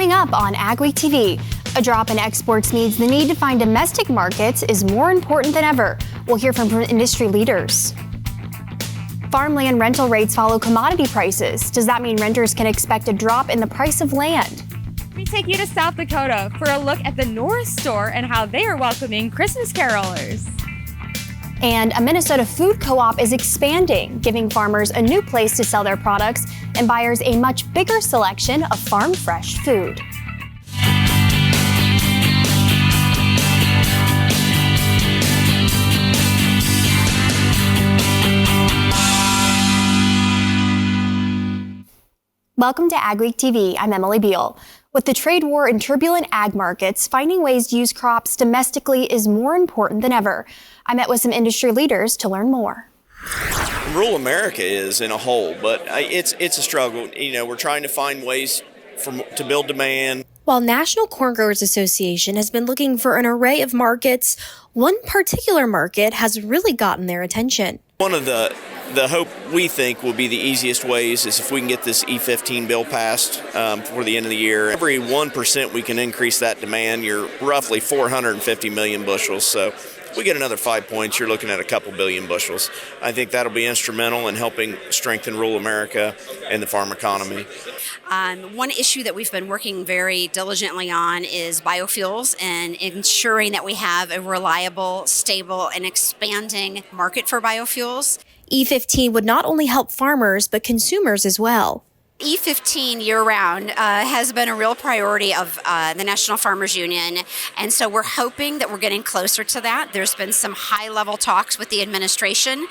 Coming up on AgweekTV, a drop in exports means the need to find domestic markets is more important than ever. We'll hear from industry leaders. Farmland rental rates follow commodity prices. Does that mean renters can expect a drop in the price of land? We take you to South Dakota for a look at the Norris store and how they are welcoming Christmas carolers. And a Minnesota food co-op is expanding, giving farmers a new place to sell their products and buyers a much bigger selection of farm fresh food. Welcome to AgweekTV. I'm Emily Beal. With the trade war and turbulent ag markets, finding ways to use crops domestically is more important than ever. I met with some industry leaders to learn more. Rural America is in a hole, but it's a struggle. You know, we're trying to find ways to build demand. While National Corn Growers Association has been looking for an array of markets, one particular market has really gotten their attention. One of the hope we think will be the easiest ways is if we can get this E15 bill passed before the end of the year. Every 1% we can increase that demand, you're roughly 450 million bushels. So if we get another 5 points, you're looking at a couple billion bushels. I think that'll be instrumental in helping strengthen rural America and the farm economy. One issue that we've been working very diligently on is biofuels and ensuring that we have a reliable, stable, and expanding market for biofuels. E15 would not only help farmers, but consumers as well. E15 year-round has been a real priority of the National Farmers Union, and so we're hoping that we're getting closer to that. There's been some high-level talks with the administration.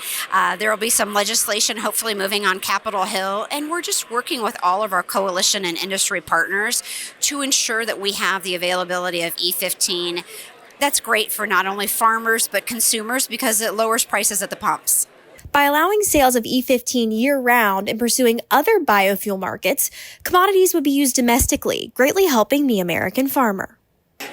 There will be some legislation hopefully moving on Capitol Hill, and we're just working with all of our coalition and industry partners to ensure that we have the availability of E15. That's great for not only farmers but consumers because it lowers prices at the pumps. By allowing sales of E15 year-round and pursuing other biofuel markets, commodities would be used domestically, greatly helping the American farmer.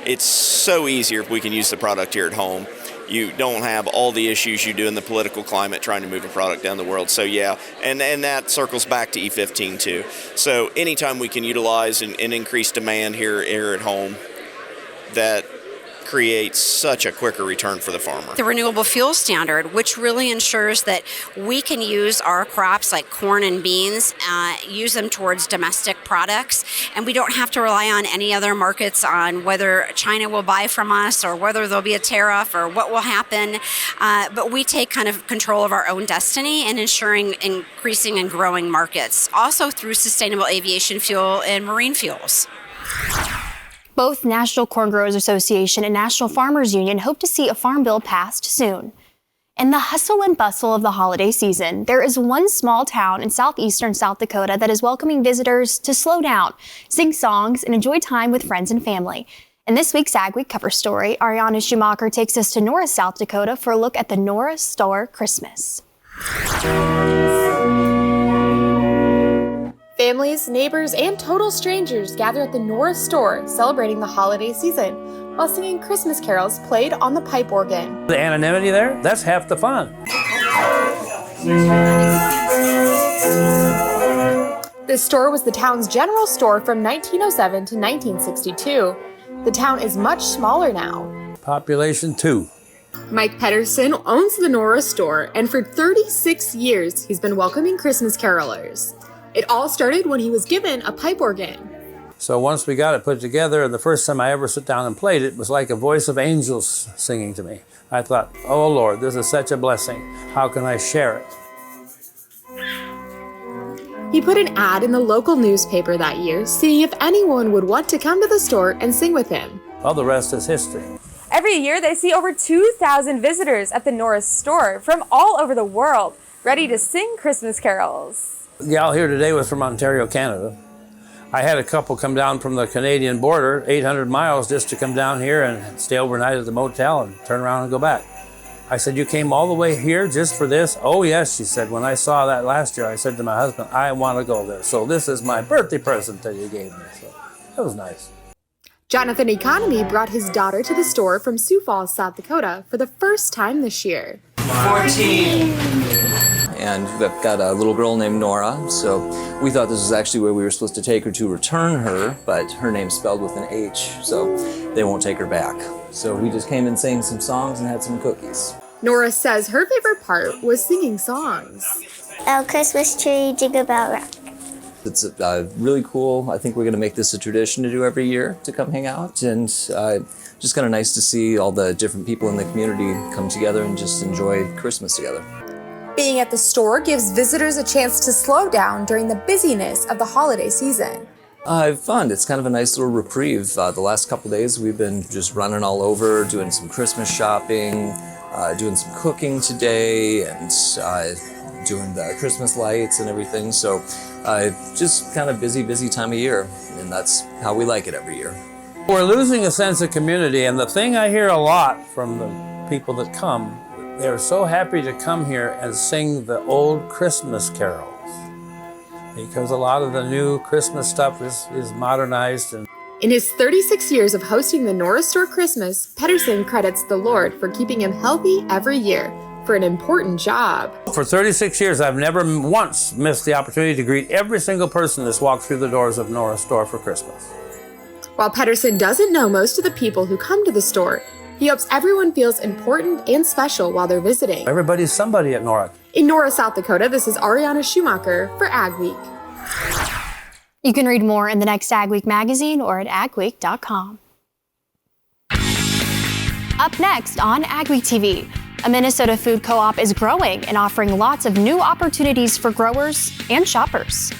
It's so easier if we can use the product here at home. You don't have all the issues you do in the political climate trying to move a product down the world. So yeah, and that circles back to E15 too. So anytime we can utilize and increase demand here at home, that creates such a quicker return for the farmer. The renewable fuel standard, which really ensures that we can use our crops like corn and beans, use them towards domestic products, and we don't have to rely on any other markets on whether China will buy from us or whether there'll be a tariff or what will happen. But we take kind of control of our own destiny and ensuring increasing and growing markets, also through sustainable aviation fuel and marine fuels. Both National Corn Growers Association and National Farmers Union hope to see a farm bill passed soon. In the hustle and bustle of the holiday season, there is one small town in southeastern South Dakota that is welcoming visitors to slow down, sing songs, and enjoy time with friends and family. In this week's AgWeek cover story, Ariana Schumacher takes us to Norris, South Dakota for a look at the Norris Store Christmas. Families, neighbors, and total strangers gather at the Norris store celebrating the holiday season while singing Christmas carols played on the pipe organ. The anonymity there, that's half the fun. This store was the town's general store from 1907 to 1962. The town is much smaller now. Population 2. Mike Pedersen owns the Norris store, and for 36 years he's been welcoming Christmas carolers. It all started when he was given a pipe organ. So once we got it put together, and the first time I ever sat down and played it was like a voice of angels singing to me. I thought, oh Lord, this is such a blessing. How can I share it? He put an ad in the local newspaper that year, seeing if anyone would want to come to the store and sing with him. Well, the rest is history. Every year they see over 2,000 visitors at the Norris store from all over the world, ready to sing Christmas carols. The gal here today was from Ontario, Canada. I had a couple come down from the Canadian border, 800 miles, just to come down here and stay overnight at the motel and turn around and go back. I said, you came all the way here just for this? Oh yes, she said. When I saw that last year, I said to my husband, I want to go there. So this is my birthday present that you gave me. So that was nice. Jonathan Economy brought his daughter to the store from Sioux Falls, South Dakota for the first time this year. 14. and we've got a little girl named Nora, so we thought this was actually where we were supposed to take her to return her, but her name's spelled with an H, so they won't take her back. So we just came and sang some songs and had some cookies. Norris says her favorite part was singing songs. Oh, Christmas tree, jingle bell rock. It's really cool. I think we're going to make this a tradition to do every year, to come hang out, and just kind of nice to see all the different people in the community come together and just enjoy Christmas together. Being at the store gives visitors a chance to slow down during the busyness of the holiday season. Fun. It's kind of a nice little reprieve. The last couple days we've been just running all over, doing some Christmas shopping, doing some cooking today, and doing the Christmas lights and everything. So just kind of busy time of year, and that's how we like it every year. We're losing a sense of community, and the thing I hear a lot from the people that come, they're so happy to come here and sing the old Christmas carols, because a lot of the new Christmas stuff is modernized. And in his 36 years of hosting the Norris Store Christmas, Pedersen credits the Lord for keeping him healthy every year for an important job. For 36 years, I've never once missed the opportunity to greet every single person that's walked through the doors of Norris Store for Christmas. While Pedersen doesn't know most of the people who come to the store, he hopes everyone feels important and special while they're visiting. Everybody's somebody at Norris. In Norris, South Dakota, this is Ariana Schumacher for AgWeek. You can read more in the next AgWeek magazine or at agweek.com. Up next on AgweekTV, a Minnesota food co-op is growing and offering lots of new opportunities for growers and shoppers.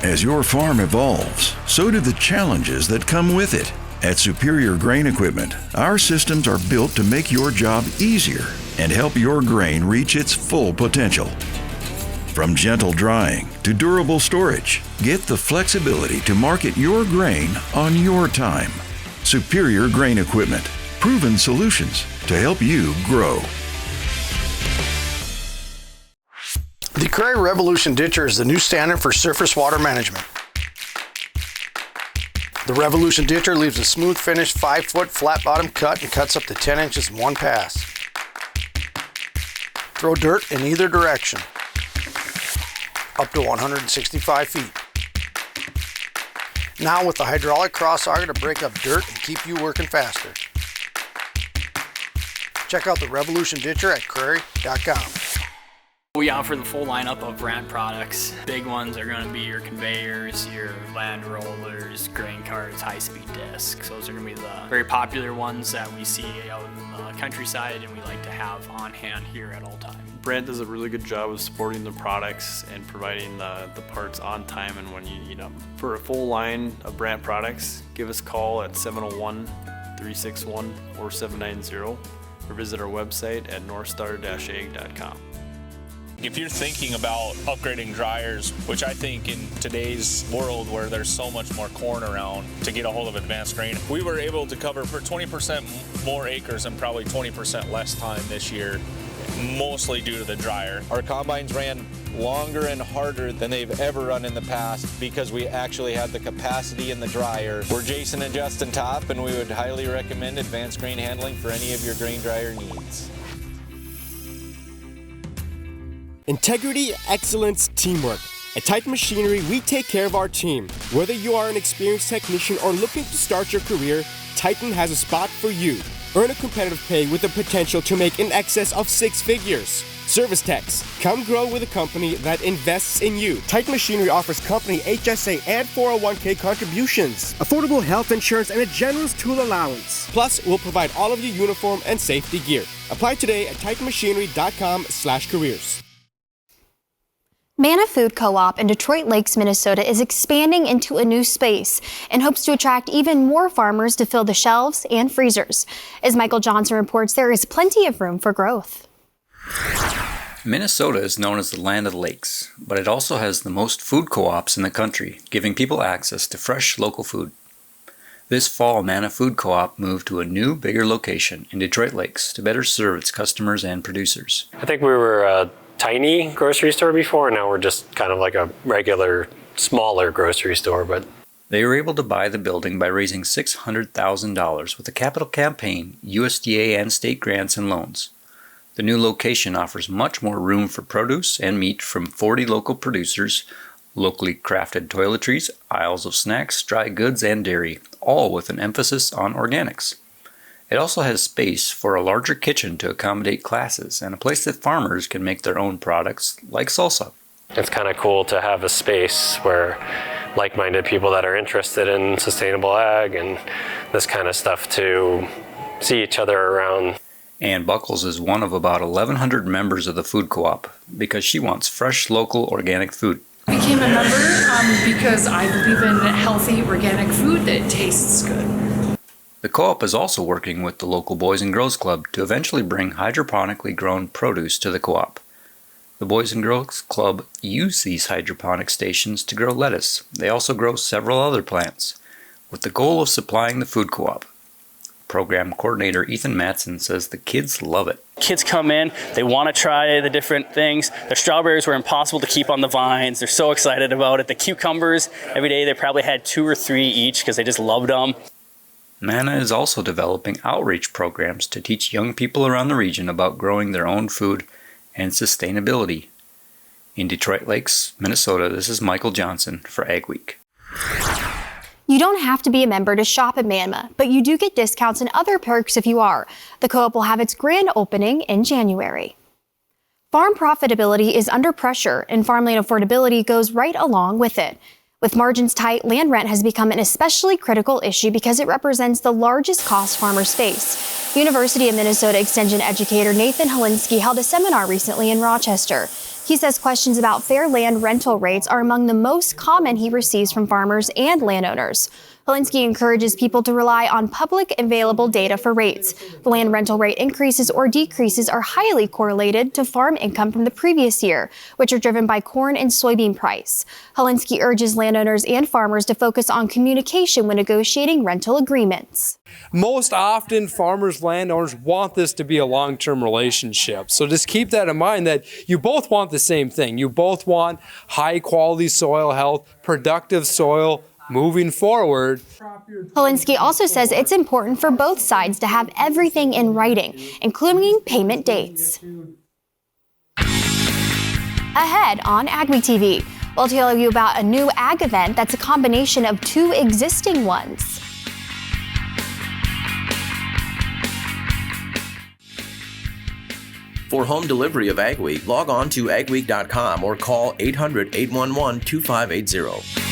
As your farm evolves, so do the challenges that come with it. At Superior Grain Equipment, our systems are built to make your job easier and help your grain reach its full potential. From gentle drying to durable storage, get the flexibility to market your grain on your time. Superior Grain Equipment, proven solutions to help you grow. The Prairie Revolution Ditcher is the new standard for surface water management. The Revolution Ditcher leaves a smooth finish 5-foot flat bottom cut and cuts up to 10 inches in one pass. Throw dirt in either direction, up to 165 feet. Now with the hydraulic cross auger to break up dirt and keep you working faster. Check out the Revolution Ditcher at Prairie.com. We offer the full lineup of brand products. Big ones are going to be your conveyors, your land rollers, grain carts, high-speed discs. Those are going to be the very popular ones that we see out in the countryside and we like to have on hand here at all times. Brand does a really good job of supporting the products and providing the parts on time and when you need them. For a full line of brand products, give us a call at 701-361-4790 or visit our website at northstar-ag.com. If you're thinking about upgrading dryers, which I think in today's world where there's so much more corn around to get a hold of advanced grain, we were able to cover for 20% more acres and probably 20% less time this year, mostly due to the dryer. Our combines ran longer and harder than they've ever run in the past because we actually had the capacity in the dryer. We're Jason and Justin Topp, and we would highly recommend advanced grain handling for any of your grain dryer needs. Integrity, excellence, teamwork. At Titan Machinery, we take care of our team. Whether you are an experienced technician or looking to start your career, Titan has a spot for you. Earn a competitive pay with the potential to make in excess of 6 figures. Service techs, come grow with a company that invests in you. Titan Machinery offers company HSA and 401k contributions, affordable health insurance, and a generous tool allowance. Plus, we'll provide all of your uniform and safety gear. Apply today at titanmachinery.com/careers. Manna Food Co-op in Detroit Lakes, Minnesota is expanding into a new space and hopes to attract even more farmers to fill the shelves and freezers. As Michael Johnson reports, there is plenty of room for growth. Minnesota is known as the land of the lakes, but it also has the most food co-ops in the country, giving people access to fresh local food. This fall, Manna Food Co-op moved to a new, bigger location in Detroit Lakes to better serve its customers and producers. I think we were a tiny grocery store before, and now we're just kind of like a regular, smaller grocery store, but They were able to buy the building by raising $600,000 with a capital campaign, USDA and state grants and loans. The new location offers much more room for produce and meat from 40 local producers, locally crafted toiletries, aisles of snacks, dry goods, and dairy, all with an emphasis on organics. It also has space for a larger kitchen to accommodate classes and a place that farmers can make their own products like salsa. It's kind of cool to have a space where like-minded people that are interested in sustainable ag and this kind of stuff to see each other around. Ann Buckles is one of about 1,100 members of the food co-op because she wants fresh, local, organic food. I became a member because I believe in healthy, organic food that tastes good. The co-op is also working with the local Boys and Girls Club to eventually bring hydroponically grown produce to the co-op. The Boys and Girls Club use these hydroponic stations to grow lettuce. They also grow several other plants, with the goal of supplying the food co-op. Program coordinator Ethan Matson says the kids love it. Kids come in, they want to try the different things. The strawberries were impossible to keep on the vines. They're so excited about it. The cucumbers, every day they probably had 2 or 3 each because they just loved them. MANA is also developing outreach programs to teach young people around the region about growing their own food and sustainability. In Detroit Lakes, Minnesota, this is Michael Johnson for AgWeek. You don't have to be a member to shop at MANMA, but you do get discounts and other perks if you are. The co-op will have its grand opening in January. Farm profitability is under pressure, and farmland affordability goes right along with it. With margins tight, land rent has become an especially critical issue because it represents the largest cost farmers face. University of Minnesota Extension educator Nathan Holinsky held a seminar recently in Rochester. He says questions about fair land rental rates are among the most common he receives from farmers and landowners. Holinsky encourages people to rely on public available data for rates. The land rental rate increases or decreases are highly correlated to farm income from the previous year, which are driven by corn and soybean price. Holinsky urges landowners and farmers to focus on communication when negotiating rental agreements. Most often, farmers, landowners want this to be a long-term relationship. So just keep that in mind that you both want the same thing. You both want high-quality soil health, productive soil, moving forward. Holinsky also says it's important for both sides to have everything in writing, including payment dates. Ahead on AgweekTV, we'll tell you about a new ag event that's a combination of 2 existing ones. For home delivery of AgWeek, log on to agweek.com or call 800-811-2580.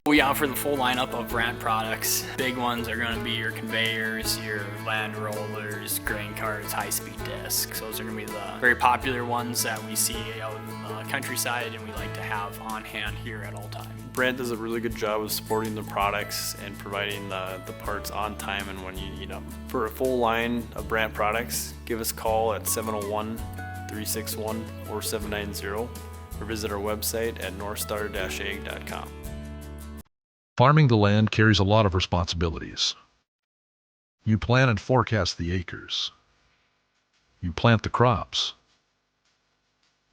We offer the full lineup of brand products. Big ones are going to be your conveyors, your land rollers, grain carts, high-speed discs. Those are going to be the very popular ones that we see out in the countryside and we like to have on hand here at all times. Brand does a really good job of supporting the products and providing the parts on time and when you need them. For a full line of brand products, give us a call at 701-361-4790 or visit our website at northstar-ag.com. Farming the land carries a lot of responsibilities. You plan and forecast the acres. You plant the crops.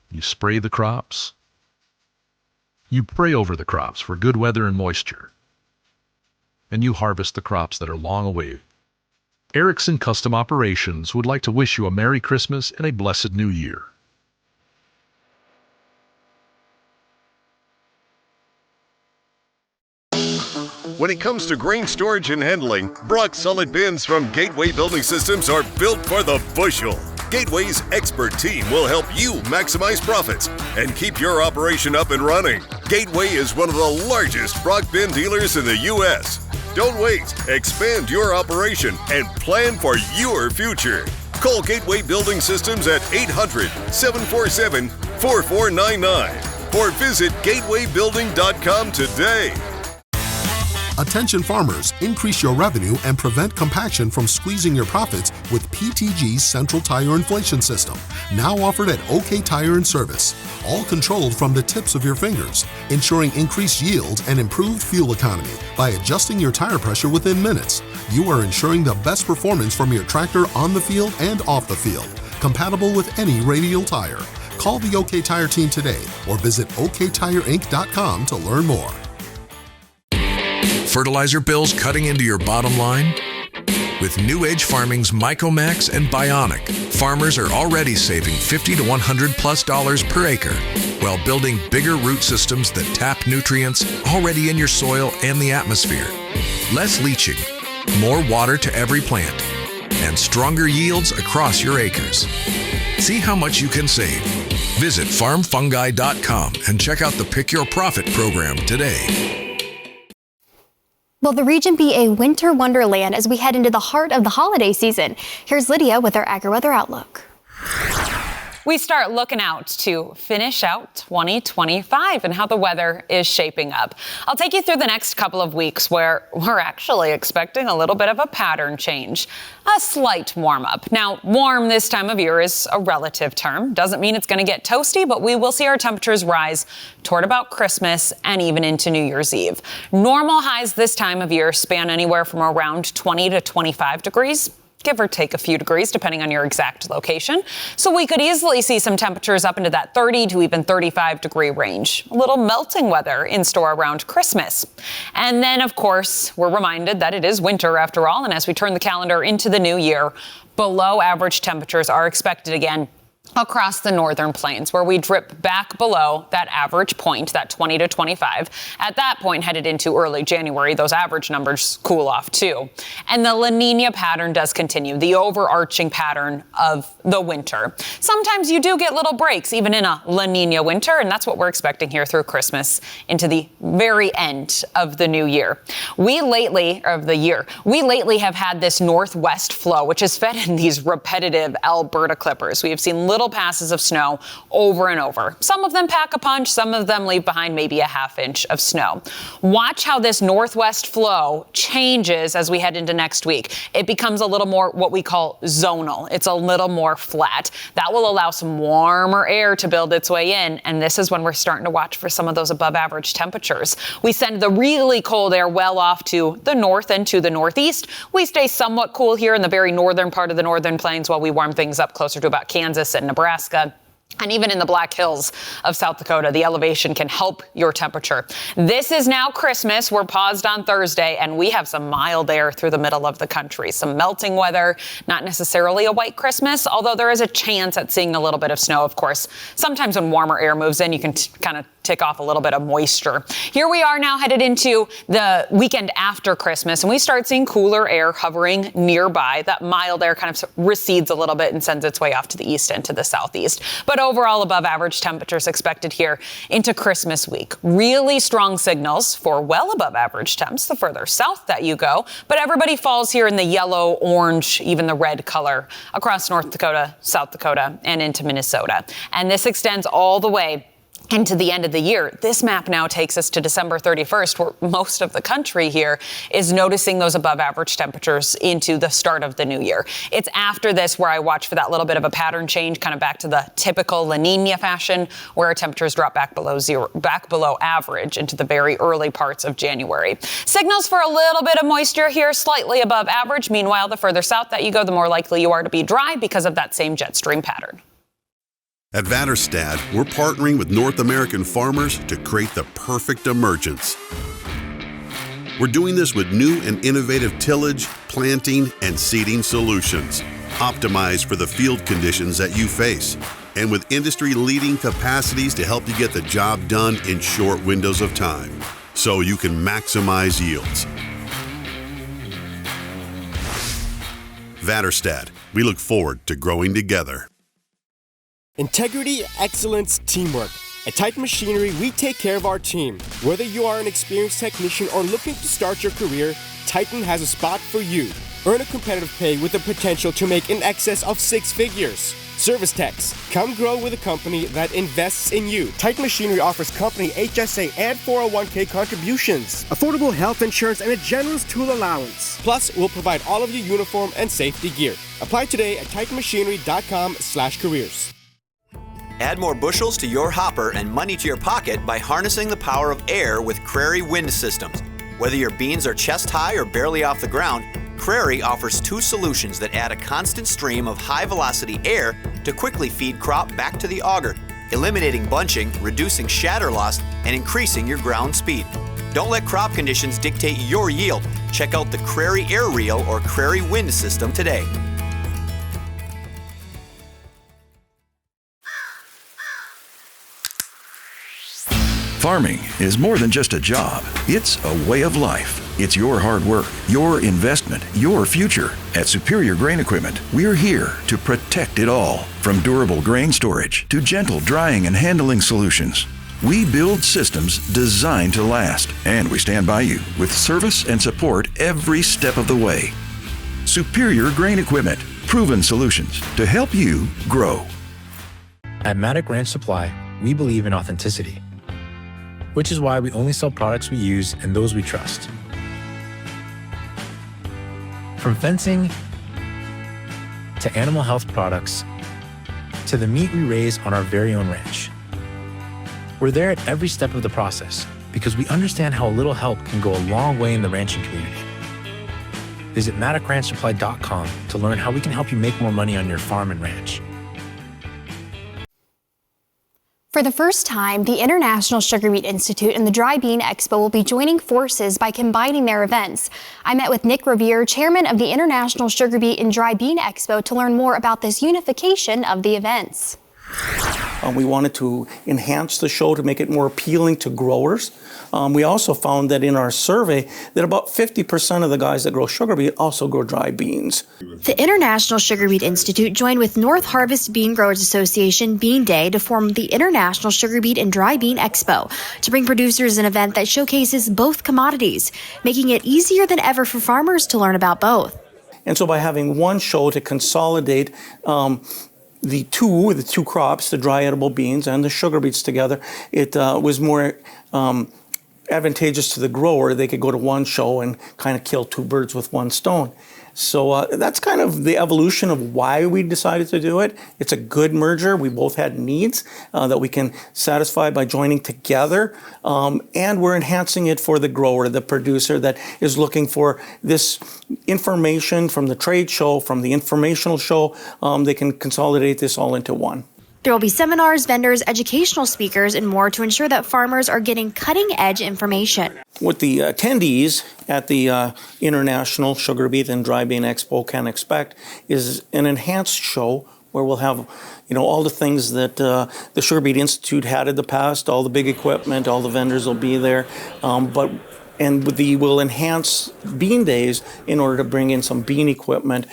You spray the crops. You pray over the crops for good weather and moisture. And you harvest the crops that are long away. Erickson Custom Operations would like to wish you a Merry Christmas and a blessed New Year. When it comes to grain storage and handling, Brock solid bins from Gateway Building Systems are built for the bushel. Gateway's expert team will help you maximize profits and keep your operation up and running. Gateway is one of the largest Brock bin dealers in the U.S. Don't wait. Expand your operation and plan for your future. Call Gateway Building Systems at 800-747-4499 or visit gatewaybuilding.com today. Attention farmers, increase your revenue and prevent compaction from squeezing your profits with PTG's Central Tire Inflation System, now offered at OK Tire and Service. All controlled from the tips of your fingers, ensuring increased yield and improved fuel economy by adjusting your tire pressure within minutes. You are ensuring the best performance from your tractor on the field and off the field. compatible with any radial tire. Call the OK Tire team today or visit oktireinc.com to learn more. Fertilizer bills cutting into your bottom line? With New Age Farming's Mycomax and Bionic, farmers are already saving $50 to $100+ per acre while building bigger root systems that tap nutrients already in your soil and the atmosphere. Less leaching, more water to every plant, and stronger yields across your acres. See how much you can save. Visit farmfungi.com and check out the Pick Your Profit program today. Will the region be a winter wonderland as we head into the heart of the holiday season? Here's Lydia with our AgriWeather Outlook. We start looking out to finish out 2025 and how the weather is shaping up. I'll take you through the next couple of weeks where we're actually expecting a little bit of a pattern change, a slight warm up. Now, warm this time of year is a relative term. Doesn't mean it's going to get toasty, but we will see our temperatures rise toward about Christmas and even into New Year's Eve. Normal highs this time of year span anywhere from around 20 to 25 degrees. Give or take a few degrees, depending on your exact location. So we could easily see some temperatures up into that 30 to even 35 degree range. A little melting weather in store around Christmas. And then, of course, we're reminded that it is winter after all. And as we turn the calendar into the new year, below average temperatures are expected again across the northern plains, where we drip back below that average point, that 20 to 25. At that point, headed into early January, those average numbers cool off too. And the La Nina pattern does continue, the overarching pattern of the winter. Sometimes you do get little breaks, even in a La Nina winter, and that's what we're expecting here through Christmas into the very end of the new year. We lately have had this northwest flow, which is fed in these repetitive Alberta clippers. We have seen little passes of snow over and over. Some of them pack a punch, some of them leave behind maybe a half inch of snow. Watch how this northwest flow changes as we head into next week. It becomes a little more what we call zonal. It's a little more flat. That will allow some warmer air to build its way in, and this is when we're starting to watch for some of those above average temperatures. We send the really cold air well off to the north and to the northeast. We stay somewhat cool here in the very northern part of the northern plains while we warm things up closer to about Kansas and Nebraska. And even in the Black Hills of South Dakota, the elevation can help your temperature. This is now Christmas. We're paused on Thursday, and we have some mild air through the middle of the country. Some melting weather, not necessarily a white Christmas, although there is a chance at seeing a little bit of snow, of course. Sometimes when warmer air moves in, you can kind of tick off a little bit of moisture. Here we are now headed into the weekend after Christmas, and we start seeing cooler air hovering nearby. That mild air kind of recedes a little bit and sends its way off to the east and to the southeast. But overall, above average temperatures expected here into Christmas week. Really strong signals for well above average temps the further south that you go, but everybody falls here in the yellow, orange, even the red color across North Dakota, South Dakota, and into Minnesota. And this extends all the way into the end of the year. This map now takes us to December 31st, where most of the country here is noticing those above average temperatures into the start of the new year. It's after this where I watch for that little bit of a pattern change, kind of back to the typical La Nina fashion, where our temperatures drop back below average into the very early parts of January. Signals for a little bit of moisture here, slightly above average. Meanwhile, the further south that you go, the more likely you are to be dry because of that same jet stream pattern. At Vatterstad, we're partnering with North American farmers to create the perfect emergence. We're doing this with new and innovative tillage, planting, and seeding solutions, optimized for the field conditions that you face, and with industry-leading capacities to help you get the job done in short windows of time, so you can maximize yields. Vatterstad, we look forward to growing together. Integrity, excellence, teamwork. At Titan Machinery, we take care of our team. Whether you are an experienced technician or looking to start your career, Titan has a spot for you. Earn a competitive pay with the potential to make in excess of 6 figures. Service techs, come grow with a company that invests in you. Titan Machinery offers company HSA and 401k contributions, affordable health insurance, and a generous tool allowance. Plus, we'll provide all of your uniform and safety gear. Apply today at titanmachinery.com/careers. Add more bushels to your hopper and money to your pocket by harnessing the power of air with Crary Wind Systems. Whether your beans are chest high or barely off the ground, Crary offers two solutions that add a constant stream of high-velocity air to quickly feed crop back to the auger, eliminating bunching, reducing shatter loss, and increasing your ground speed. Don't let crop conditions dictate your yield. Check out the Crary Air Reel or Crary Wind System today. Farming is more than just a job. It's a way of life. It's your hard work, your investment, your future. At Superior Grain Equipment, we're here to protect it all. From durable grain storage to gentle drying and handling solutions. We build systems designed to last, and we stand by you with service and support every step of the way. Superior Grain Equipment, proven solutions to help you grow. At Maddock Ranch Supply, we believe in authenticity, which is why we only sell products we use and those we trust. From fencing to animal health products to the meat we raise on our very own ranch. We're there at every step of the process because we understand how a little help can go a long way in the ranching community. Visit MaddockRanchSupply.com to learn how we can help you make more money on your farm and ranch. For the first time, the International Sugarbeet Institute and the Dry Bean Expo will be joining forces by combining their events. I met with Nick Revere, chairman of the International Sugarbeet and Dry Bean Expo, to learn more about this unification of the events. We wanted to enhance the show to make it more appealing to growers. We also found that in our survey that about 50% of the guys that grow sugar beet also grow dry beans. The International Sugarbeet Institute joined with North Harvest Bean Growers Association Bean Day to form the International Sugarbeet and Dry Bean Expo to bring producers an event that showcases both commodities, making it easier than ever for farmers to learn about both. And so by having one show to consolidate the two crops, the dry edible beans and the sugar beets together, it was more advantageous to the grower. They could go to one show and kind of kill two birds with one stone. So that's kind of the evolution of why we decided to do it. It's a good merger. We both had needs that we can satisfy by joining together. And we're enhancing it for the grower, the producer that is looking for this information from the trade show, from the informational show. They can consolidate this all into one. There will be seminars, vendors, educational speakers, and more to ensure that farmers are getting cutting-edge information. What the attendees at the International Sugarbeet and Dry Bean Expo can expect is an enhanced show where we'll have, all the things that the Sugarbeet Institute had in the past, all the big equipment, all the vendors will be there, and we'll enhance bean days in order to bring in some bean equipment,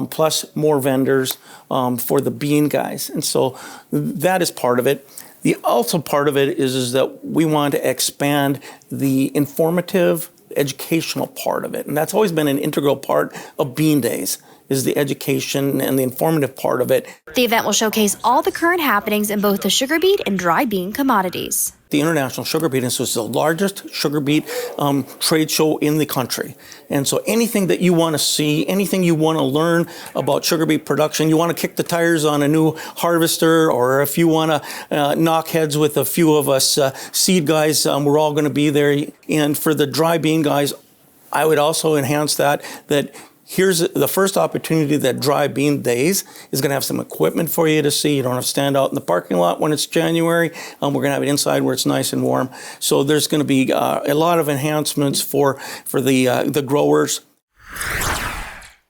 plus more vendors for the bean guys. And so that is part of it. The also part of it is that we want to expand the informative, educational part of it. And that's always been an integral part of bean days, is the education and the informative part of it. The event will showcase all the current happenings in both the sugar beet and dry bean commodities. The International Sugarbeet Institute is the largest sugar beet trade show in the country. And so anything that you want to see, anything you want to learn about sugar beet production, you want to kick the tires on a new harvester, or if you want to knock heads with a few of us seed guys, we're all going to be there. And for the dry bean guys, I would also enhance that here's the first opportunity that Dry Bean Days is going to have some equipment for you to see. You don't have to stand out in the parking lot when it's January. We're going to have it inside where it's nice and warm. So there's going to be a lot of enhancements for the growers.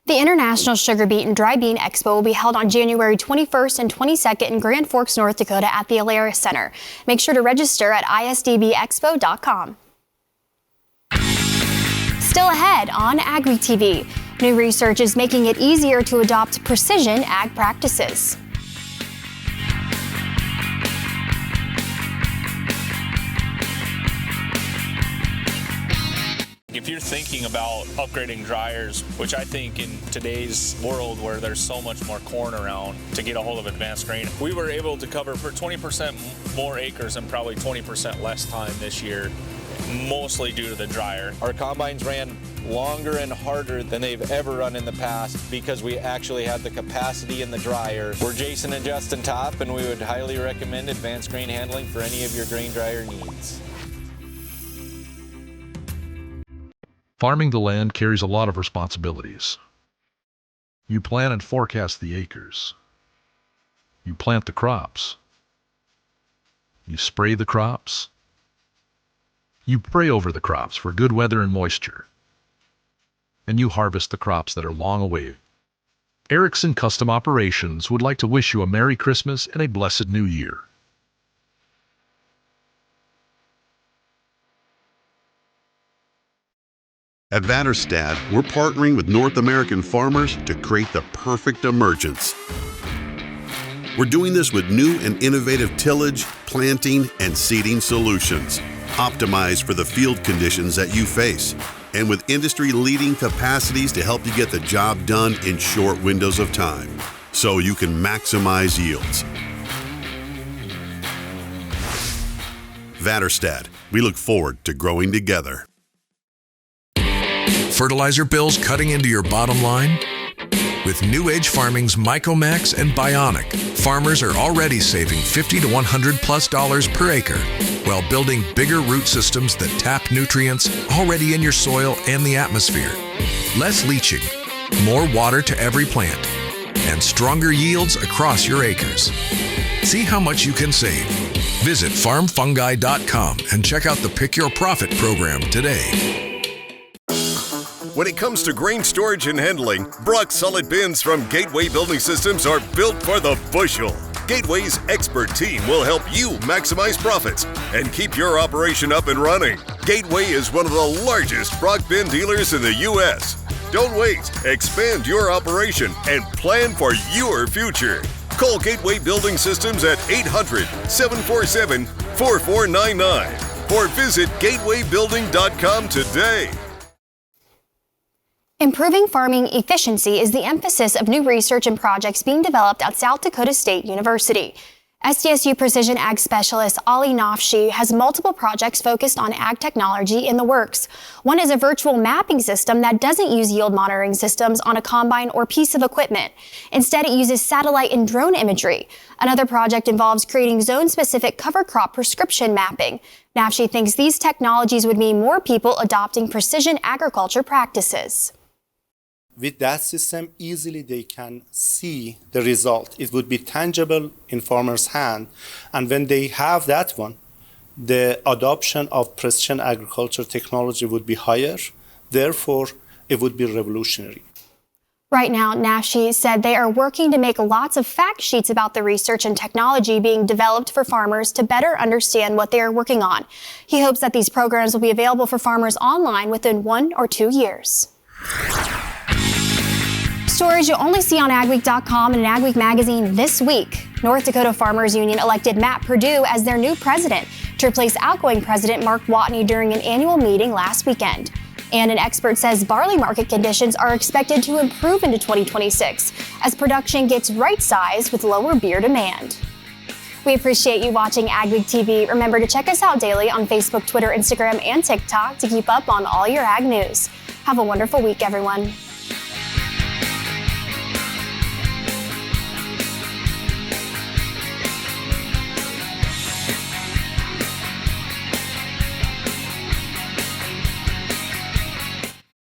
The International Sugarbeet and Dry Bean Expo will be held on January 21st and 22nd in Grand Forks, North Dakota at the Alaris Center. Make sure to register at isdbexpo.com. Still ahead on AgweekTV. New research is making it easier to adopt precision ag practices. If you're thinking about upgrading dryers, which I think in today's world where there's so much more corn around to get a hold of advanced grain, we were able to cover for 20% more acres and probably 20% less time this year, mostly due to the dryer. Our combines ran longer and harder than they've ever run in the past because we actually had the capacity in the dryer. We're Jason and Justin Top, and we would highly recommend advanced grain handling for any of your grain dryer needs. Farming the land carries a lot of responsibilities. You plan and forecast the acres. You plant the crops. You spray the crops. You pray over the crops for good weather and moisture. And you harvest the crops that are long away. Erickson Custom Operations would like to wish you a Merry Christmas and a blessed New Year. At Vanderstad, we're partnering with North American farmers to create the perfect emergence. We're doing this with new and innovative tillage, planting, and seeding solutions, optimized for the field conditions that you face, and with industry-leading capacities to help you get the job done in short windows of time, so you can maximize yields. Vanderstad, we look forward to growing together. Fertilizer bills cutting into your bottom line? With New Age Farming's Mycomax and Bionic, farmers are already saving $50 to $100+ per acre while building bigger root systems that tap nutrients already in your soil and the atmosphere. Less leaching, more water to every plant, and stronger yields across your acres. See how much you can save. Visit farmfungi.com and check out the Pick Your Profit program today. When it comes to grain storage and handling, Brock solid bins from Gateway Building Systems are built for the bushel. Gateway's expert team will help you maximize profits and keep your operation up and running. Gateway is one of the largest Brock bin dealers in the U.S. Don't wait. Expand your operation and plan for your future. Call Gateway Building Systems at 800-747-4499 or visit gatewaybuilding.com today. Improving farming efficiency is the emphasis of new research and projects being developed at South Dakota State University. SDSU Precision Ag Specialist Ali Nafshi has multiple projects focused on ag technology in the works. One is a virtual mapping system that doesn't use yield monitoring systems on a combine or piece of equipment. Instead, it uses satellite and drone imagery. Another project involves creating zone-specific cover crop prescription mapping. Nafshi thinks these technologies would mean more people adopting precision agriculture practices. With that system, easily they can see the result. It would be tangible in farmers' hand. And when they have that one, the adoption of precision agriculture technology would be higher. Therefore, it would be revolutionary. Right now, Nafshi said they are working to make lots of fact sheets about the research and technology being developed for farmers to better understand what they are working on. He hopes that these programs will be available for farmers online within 1 or 2 years. Stories you'll only see on AgWeek.com and AgWeek magazine this week. North Dakota Farmers Union elected Matt Perdue as their new president to replace outgoing president Mark Watney during an annual meeting last weekend. And an expert says barley market conditions are expected to improve into 2026 as production gets right-sized with lower beer demand. We appreciate you watching AgweekTV. Remember to check us out daily on Facebook, Twitter, Instagram, and TikTok to keep up on all your ag news. Have a wonderful week, everyone.